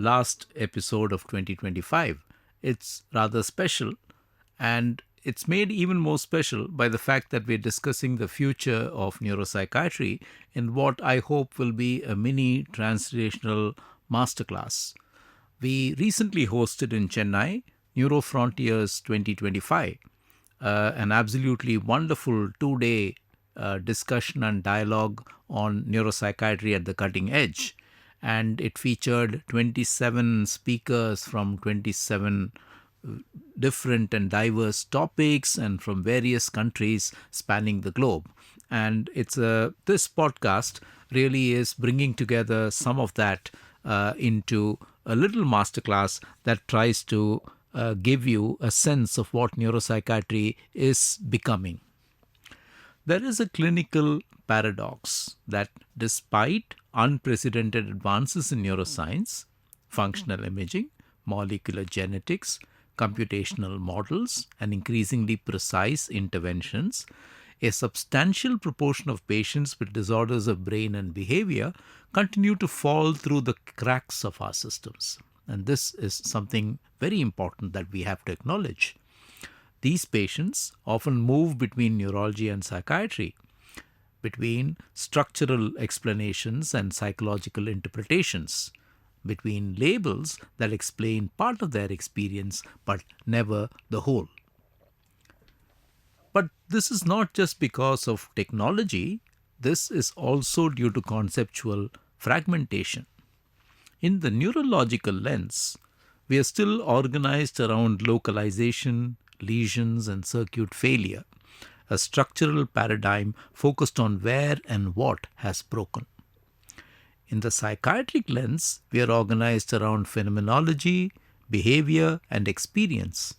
last episode of 2025. It's rather special, and it's made even more special by the fact that we're discussing the future of neuropsychiatry in what I hope will be a mini translational masterclass. We recently hosted in Chennai NeuroFrontiers 2025, an absolutely wonderful 2 day discussion and dialogue on neuropsychiatry at the cutting edge. And it featured 27 speakers from 27 different and diverse topics and from various countries spanning the globe. And this podcast really is bringing together some of that into a little masterclass that tries to give you a sense of what neuropsychiatry is becoming. There is a clinical paradox that despite unprecedented advances in neuroscience, functional imaging, molecular genetics, computational models, and increasingly precise interventions, a substantial proportion of patients with disorders of brain and behavior continue to fall through the cracks of our systems. And this is something very important that we have to acknowledge. These patients often move between neurology and psychiatry, between structural explanations and psychological interpretations, between labels that explain part of their experience but never the whole. But this is not just because of technology, this is also due to conceptual fragmentation. In the neurological lens, we are still organized around localization, lesions, and circuit failure, a structural paradigm focused on where and what has broken. In the psychiatric lens, we are organized around phenomenology, behavior, and experience,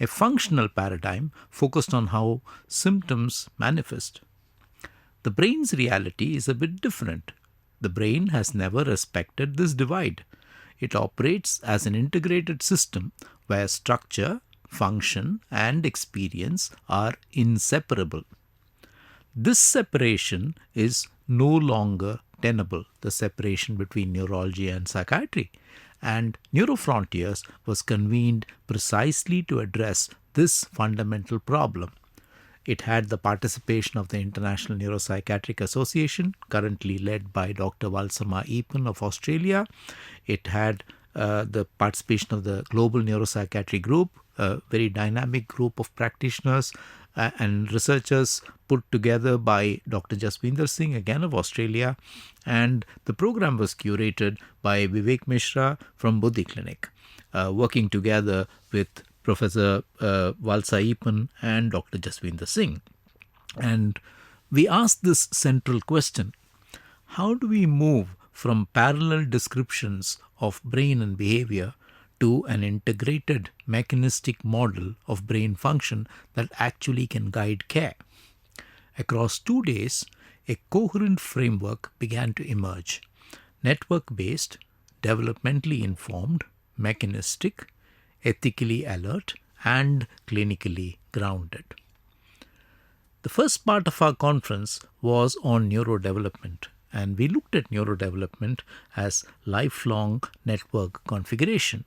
a functional paradigm focused on how symptoms manifest. The brain's reality is a bit different. The brain has never respected this divide. It operates as an integrated system where structure, function, and experience are inseparable. This separation is no longer tenable, the separation between neurology and psychiatry. And NeuroFrontiers was convened precisely to address this fundamental problem. It had the participation of the International Neuropsychiatric Association, currently led by Dr. Valsama Eapen of Australia. It had the participation of the Global Neuropsychiatry Group, a very dynamic group of practitioners and researchers put together by Dr. Jaswinder Singh, again of Australia. And the program was curated by Vivek Mishra from Buddhi Clinic, working together with Professor Valsa Eapen and Dr. Jaswinder Singh. And we asked this central question: how do we move from parallel descriptions of brain and behavior to an integrated mechanistic model of brain function that actually can guide care? Across 2 days, a coherent framework began to emerge: network-based, developmentally informed, mechanistic, ethically alert, and clinically grounded. The first part of our conference was on neurodevelopment, and we looked at neurodevelopment as lifelong network configuration.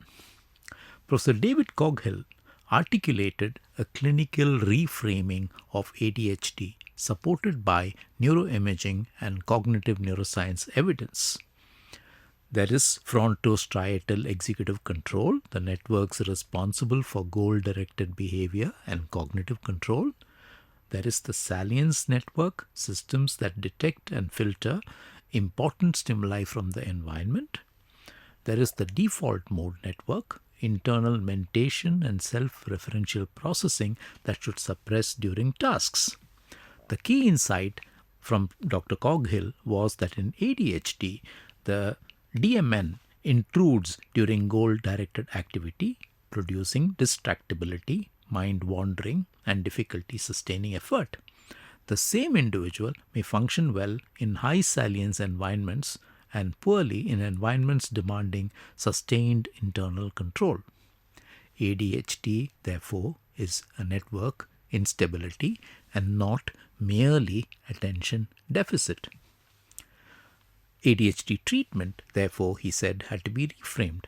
Professor David Coghill articulated a clinical reframing of ADHD supported by neuroimaging and cognitive neuroscience evidence. There is frontostriatal executive control, the networks responsible for goal-directed behavior and cognitive control. There is the salience network, systems that detect and filter important stimuli from the environment. There is the default mode network, internal mentation and self-referential processing that should suppress during tasks. The key insight from Dr. Coghill was that in ADHD, the DMN intrudes during goal-directed activity, producing distractibility, mind wandering, and difficulty sustaining effort. The same individual may function well in high salience environments and poorly in environments demanding sustained internal control. ADHD, therefore, is a network instability and not merely attention deficit. ADHD treatment, therefore, he said, had to be reframed.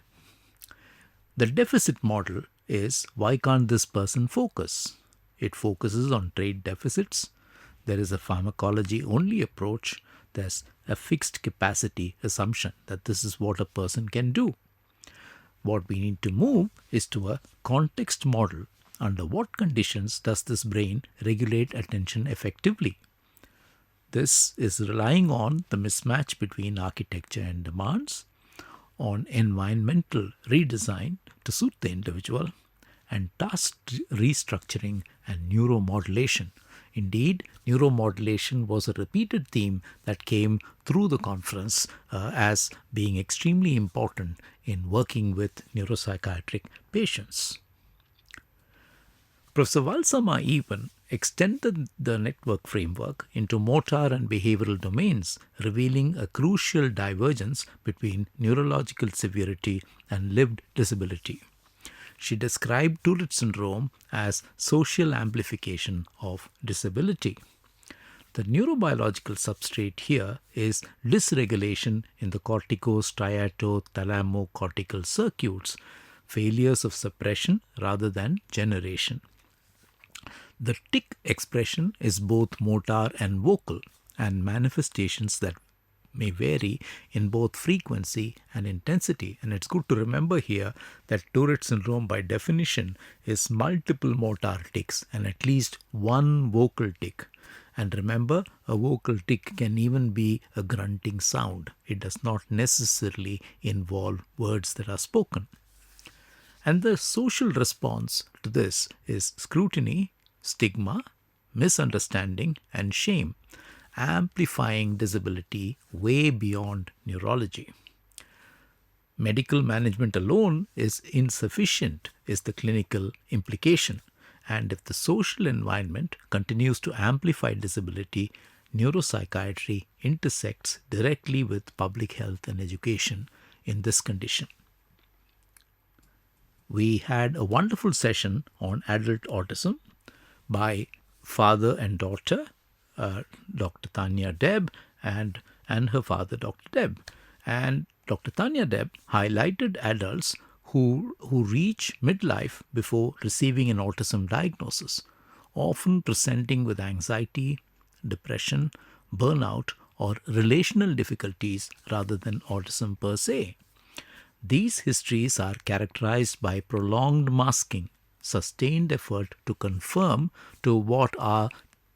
The deficit model is, why can't this person focus? It focuses on trait deficits. There is a pharmacology-only approach. There's a fixed capacity assumption that this is what a person can do. What we need to move is to a context model. Under what conditions does this brain regulate attention effectively? This is relying on the mismatch between architecture and demands, on environmental redesign to suit the individual, and task restructuring and neuromodulation. Indeed, neuromodulation was a repeated theme that came through the conference as being extremely important in working with neuropsychiatric patients. Professor Valsama even extended the network framework into motor and behavioral domains, revealing a crucial divergence between neurological severity and lived disability. She described Tourette syndrome as social amplification of disability. The neurobiological substrate here is dysregulation in the cortico-striato-thalamocortical circuits, failures of suppression rather than generation. The tic expression is both motor and vocal, and manifestations that may vary in both frequency and intensity. And it's good to remember here that Tourette syndrome by definition is multiple motor tics and at least one vocal tic. And remember, a vocal tic can even be a grunting sound. It does not necessarily involve words that are spoken. And the social response to this is scrutiny, stigma, misunderstanding, and shame, amplifying disability way beyond neurology. Medical management alone is insufficient, is the clinical implication. And if the social environment continues to amplify disability, neuropsychiatry intersects directly with public health and education in this condition. We had a wonderful session on adult autism by father and daughter, Dr. Tanya Deb and her father, Dr. Deb. And Dr. Tanya Deb highlighted adults who reach midlife before receiving an autism diagnosis, often presenting with anxiety, depression, burnout, or relational difficulties rather than autism per se. These histories are characterized by prolonged masking, sustained effort to conform to what are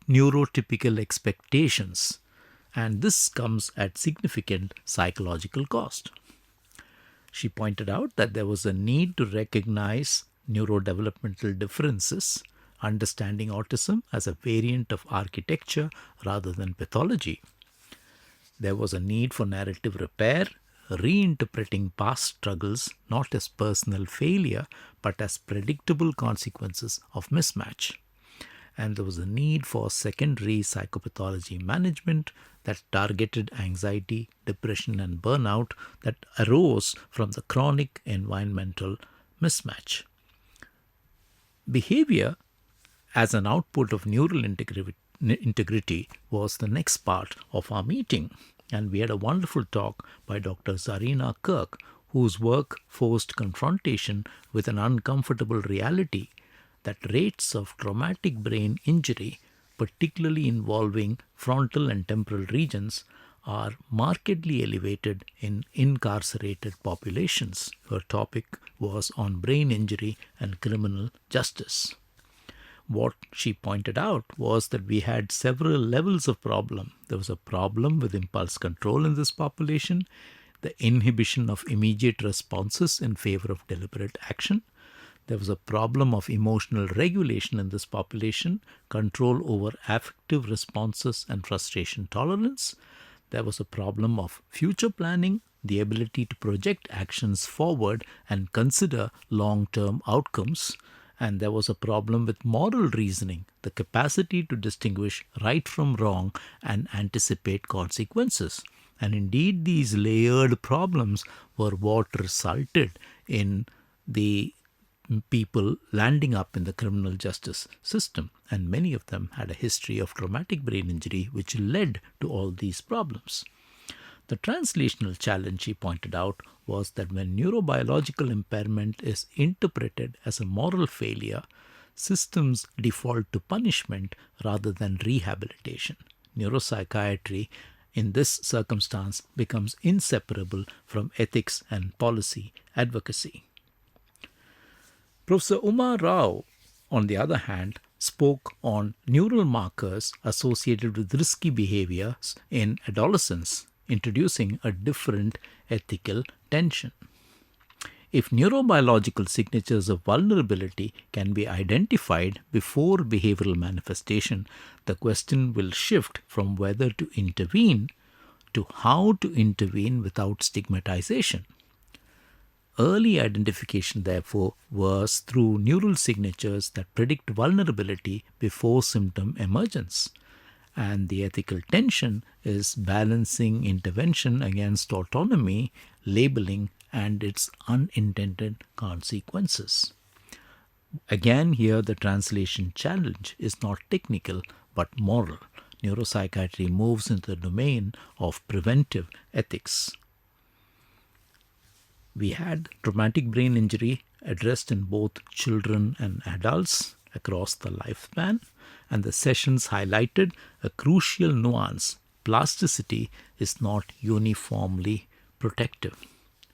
neurotypical expectations, and this comes at significant psychological cost. She pointed out that there was a need to recognize neurodevelopmental differences, understanding autism as a variant of architecture rather than pathology. There was a need for narrative repair, reinterpreting past struggles not as personal failure but as predictable consequences of mismatch. And there was a need for secondary psychopathology management that targeted anxiety, depression, and burnout that arose from the chronic environmental mismatch. Behavior as an output of neural integrity was the next part of our meeting. And we had a wonderful talk by Dr. Zarina Kirk, whose work forced confrontation with an uncomfortable reality that rates of traumatic brain injury, particularly involving frontal and temporal regions, are markedly elevated in incarcerated populations. Her topic was on brain injury and criminal justice. What she pointed out was that we had several levels of problem. There was a problem with impulse control in this population, the inhibition of immediate responses in favor of deliberate action. There was a problem of emotional regulation in this population, control over affective responses and frustration tolerance. There was a problem of future planning, the ability to project actions forward and consider long-term outcomes. And there was a problem with moral reasoning, the capacity to distinguish right from wrong and anticipate consequences. And indeed, these layered problems were what resulted in the people landing up in the criminal justice system. And many of them had a history of traumatic brain injury, which led to all these problems. The translational challenge, he pointed out, was that when neurobiological impairment is interpreted as a moral failure, systems default to punishment rather than rehabilitation. Neuropsychiatry, in this circumstance, becomes inseparable from ethics and policy advocacy. Professor Umar Rao, on the other hand, spoke on neural markers associated with risky behaviors in adolescence, introducing a different ethical tension. If neurobiological signatures of vulnerability can be identified before behavioral manifestation, the question will shift from whether to intervene to how to intervene without stigmatization. Early identification, therefore, was through neural signatures that predict vulnerability before symptom emergence. And the ethical tension is balancing intervention against autonomy, labeling, and its unintended consequences. Again, here the translation challenge is not technical but moral. Neuropsychiatry moves into the domain of preventive ethics. We had traumatic brain injury addressed in both children and adults across the lifespan, and the sessions highlighted a crucial nuance. Plasticity is not uniformly protective.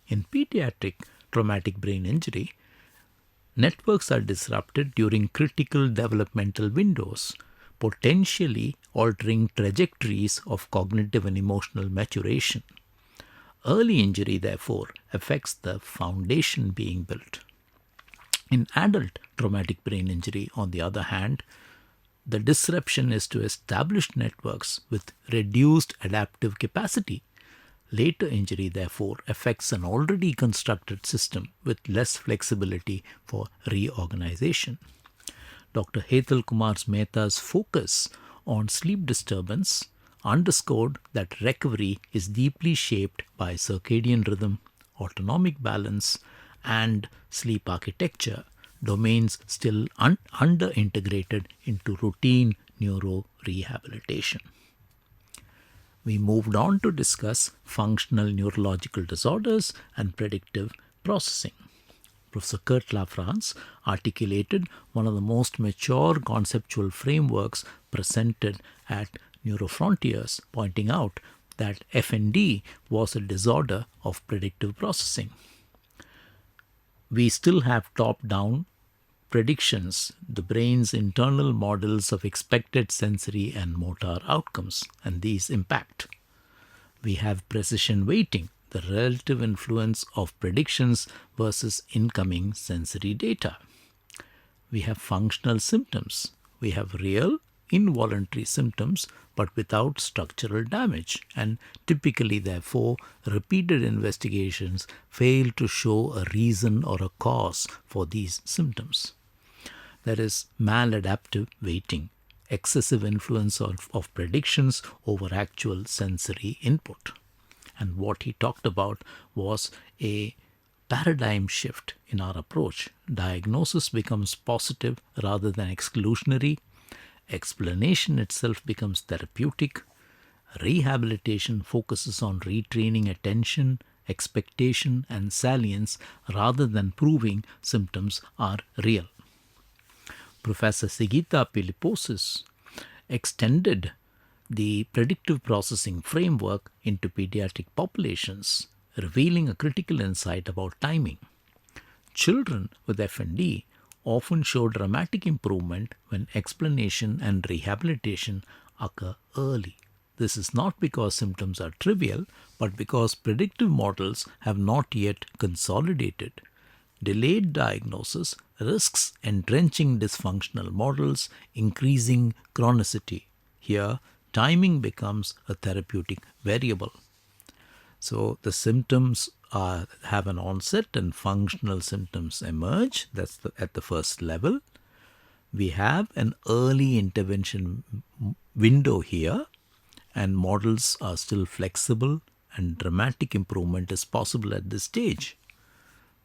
In pediatric traumatic brain injury, networks are disrupted during critical developmental windows, potentially altering trajectories of cognitive and emotional maturation. Early injury, therefore, affects the foundation being built. In adult traumatic brain injury, on the other hand, the disruption is to established networks with reduced adaptive capacity. Later injury, therefore, affects an already constructed system with less flexibility for reorganization. Dr. Hetal Kumar Mehta's focus on sleep disturbance underscored that recovery is deeply shaped by circadian rhythm, autonomic balance, and sleep architecture, domains still under-integrated into routine neurorehabilitation. We moved on to discuss functional neurological disorders and predictive processing. Professor Kurt Lafrance articulated one of the most mature conceptual frameworks presented at NeuroFrontiers, pointing out that FND was a disorder of predictive processing. We still have top-down predictions, the brain's internal models of expected sensory and motor outcomes, and these impact. We have precision weighting, the relative influence of predictions versus incoming sensory data. We have functional symptoms. We have real, involuntary symptoms but without structural damage, and typically, therefore, repeated investigations fail to show a reason or a cause for these symptoms. There is maladaptive weighting, excessive influence of predictions over actual sensory input. And what he talked about was a paradigm shift in our approach. Diagnosis becomes positive rather than exclusionary. Explanation itself becomes therapeutic. Rehabilitation focuses on retraining attention, expectation, and salience rather than proving symptoms are real. Professor Sigita Piliposis extended the predictive processing framework into pediatric populations, revealing a critical insight about timing. Children with FND often show dramatic improvement when explanation and rehabilitation occur early. This is not because symptoms are trivial, but because predictive models have not yet consolidated. Delayed diagnosis risks entrenching dysfunctional models, increasing chronicity. Here, timing becomes a therapeutic variable. So the symptoms have an onset and functional symptoms emerge. That's at the first level. We have an early intervention window here, and models are still flexible and dramatic improvement is possible at this stage.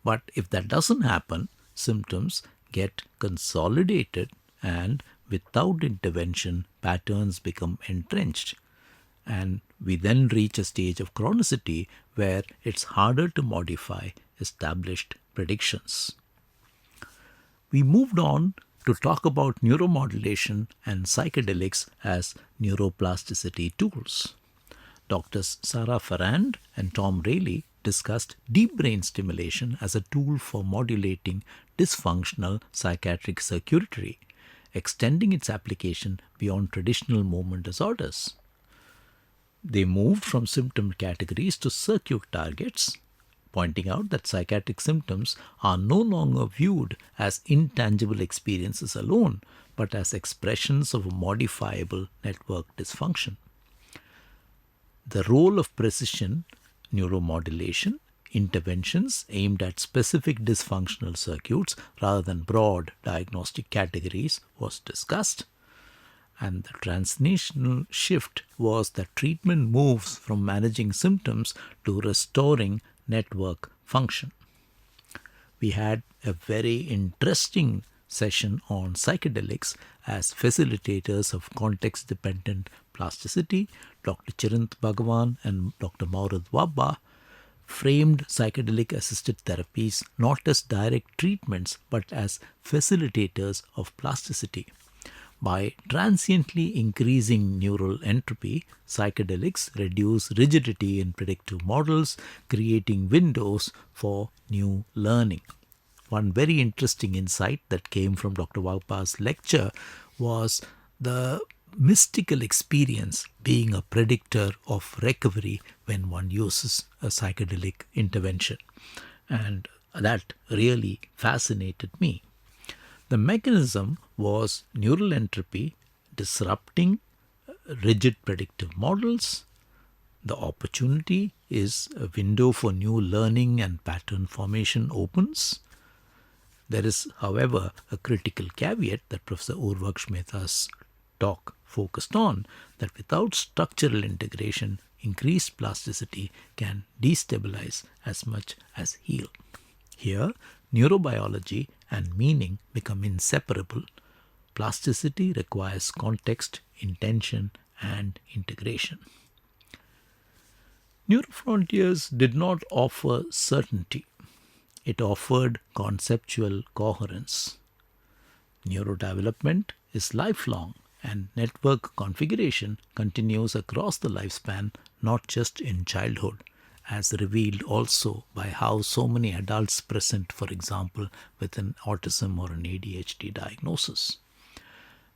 But if that doesn't happen, symptoms get consolidated, and without intervention, patterns become entrenched. And We then reach a stage of chronicity where it's harder to modify established predictions. We moved on to talk about neuromodulation and psychedelics as neuroplasticity tools. Doctors Sarah Farrand and Tom Rayleigh discussed deep brain stimulation as a tool for modulating dysfunctional psychiatric circuitry, extending its application beyond traditional movement disorders. They moved from symptom categories to circuit targets, pointing out that psychiatric symptoms are no longer viewed as intangible experiences alone, but as expressions of a modifiable network dysfunction. The role of precision neuromodulation interventions aimed at specific dysfunctional circuits rather than broad diagnostic categories was discussed. And the translational shift was that treatment moves from managing symptoms to restoring network function. We had a very interesting session on psychedelics as facilitators of context-dependent plasticity. Dr. Chirint Bhagavan and Dr. Maurad Wabba framed psychedelic-assisted therapies not as direct treatments but as facilitators of plasticity. By transiently increasing neural entropy, psychedelics reduce rigidity in predictive models, creating windows for new learning. One very interesting insight that came from Dr. Wabba's lecture was the mystical experience being a predictor of recovery when one uses a psychedelic intervention. And that really fascinated me. The mechanism was neural entropy disrupting rigid predictive models. The opportunity is a window for new learning and pattern formation opens. There is, however, a critical caveat that Professor Urvaksh Mehta's talk focused on, that without structural integration, increased plasticity can destabilize as much as heal. Here, neurobiology and meaning become inseparable. Plasticity requires context, intention, and integration. NeuroFrontiers did not offer certainty. It offered conceptual coherence. Neurodevelopment is lifelong, and network configuration continues across the lifespan, not just in childhood, as revealed also by how so many adults present, for example, with an autism or an ADHD diagnosis.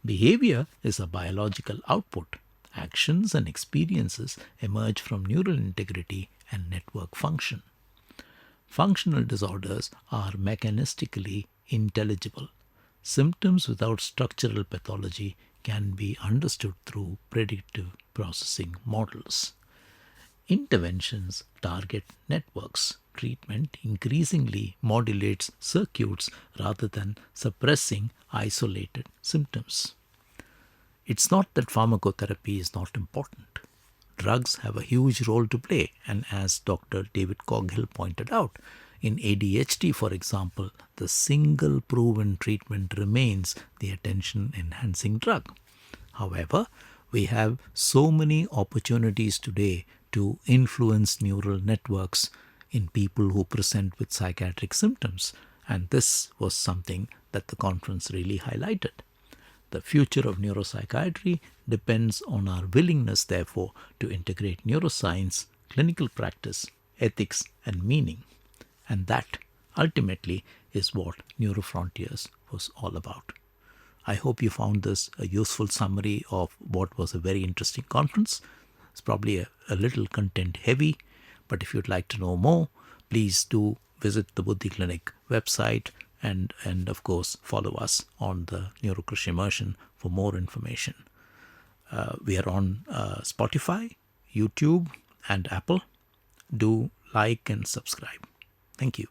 Behavior is a biological output. Actions and experiences emerge from neural integrity and network function. Functional disorders are mechanistically intelligible. Symptoms without structural pathology can be understood through predictive processing models. Interventions target networks. Treatment increasingly modulates circuits rather than suppressing isolated symptoms. It's not that pharmacotherapy is not important. Drugs have a huge role to play, and as Dr. David Coghill pointed out, in ADHD, for example, the single proven treatment remains the attention-enhancing drug. However, we have so many opportunities today to influence neural networks in people who present with psychiatric symptoms, and this was something that the conference really highlighted. The future of neuropsychiatry depends on our willingness, therefore, to integrate neuroscience, clinical practice, ethics, and meaning. And that, ultimately, is what NeuroFrontiers was all about. I hope you found this a useful summary of what was a very interesting conference. It's probably a little content heavy, but if you'd like to know more, please do visit the Buddhi Clinic website and of course follow us on the NeuroKrish Immersion for more information. We are on Spotify, YouTube, and Apple. Do like and subscribe. Thank you.